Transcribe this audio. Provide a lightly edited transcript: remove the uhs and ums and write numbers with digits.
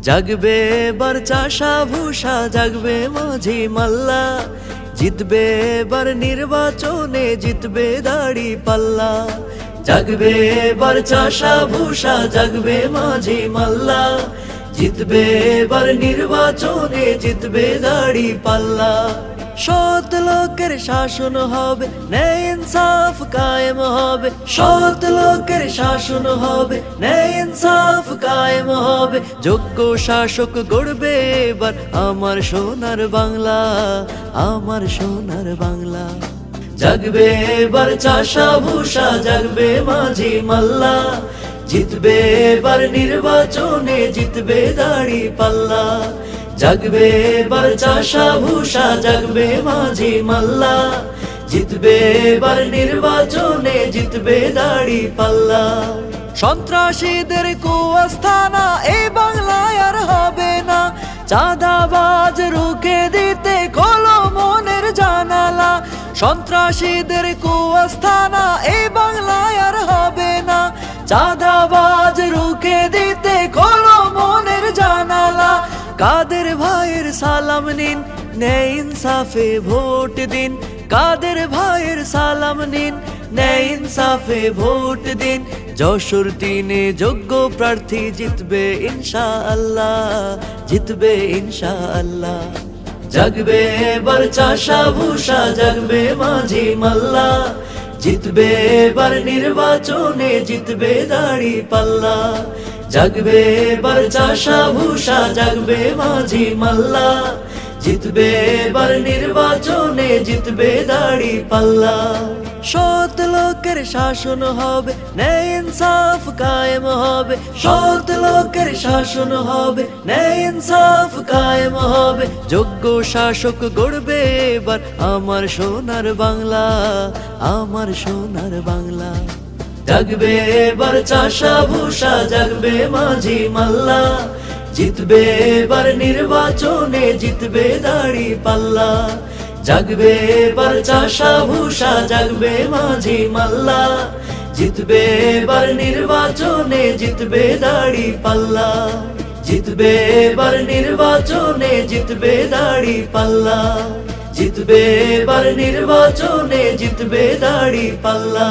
জাগবে এবার চাষা ভূষা, জাগবে মাঝি মাল্লা, জিতবে এবার নির্বাচনে, জিতবে দাড়ি পাল্লা। জাগবে এবার চাষা ভূষা, জাগবে মাঝি মাল্লা, জিতবে এবার নির্বাচনে, জিতবে দাড়ি পাল্লা। সৎ লোকের শাসন হবে, ন্যায় ইনসাফ কায়েম হবে। সৎ লোকের শাসন হবে, ন্যায় ইনসাফ কায়েম হবে। যোগ্য শাসক গড়বে এবার আমার সোনার বাংলা, আমার সোনার বাংলা। জাগবে এবার চাষা ভূষা, জাগবে মাঝি মাল্লা, জিতবে এবার নির্বাচনে, জিতবে দাড়ি পাল্লা। জাগবে এবার চাষা ভূষা, জাগবে মাঝি মাল্লা, জিতবে এবার নির্বাচনে, জিতবে দাড়ি পাল্লা। সন্ত্রাসীদের কুয়াস্থানা এই বাংলায় আর হবে না, চাঁদাবাজ রুখে দিতে খোলো মনের জানালা। সন্ত্রাসীদের কুয়াস্থানা এই বাংলায় আর হবে না, চাঁদাবাজ রুখে দিতে খোলো মনের জানালা। কাদের ভাইয়ের সালাম নিন, ন্যায় ইনসাফে ভোট দিন। কাদের ভাইয়ের সালাম নিন, ন্যায় ইনসাফে ভোট দিন। যশোর তিনে যোগ্য প্রার্থী জিতবে ইনশাআল্লাহ, জিতবে ইনশাআল্লাহ। জাগবে এবার চাষা ভূষা, জাগবে মাঝি মাল্লা, জিতবে এবার নির্বাচনে, জিতবে দাড়ি পাল্লা। জাগবে এবার চাষা ভূষা, জাগবে মাঝি মাল্লা, জিতবে এবার নির্বাচনে, জিতবে দাড়ি পাল্লা। সৎ লোকের শাসন হবে, ন্যায় ইনসাফ কায়েম হবে। সৎ লোকের শাসন হবে, ন্যায় ইনসাফ কায়েম হবে। যোগ্য শাসক গড়বে এবার আমার সোনার বাংলা, আমার সোনার বাংলা। জাগবে এবার চাষা ভূষা, জাগবে মাঝি মাল্লা, জিতবে এবার নির্বাচনে, জিতবে দাড়ি পাল্লা। জাগবে এবার চাষা ভূষা, জাগবে মাঝি মাল্লা, জিতবে এবার নির্বাচনে, জিতবে দাড়ি পাল্লা। জিতবে এবার নির্বাচনে, জিতবে দাড়ি পাল্লা। জিতবে এবার নির্বাচনে, জিতবে দাড়ি পাল্লা।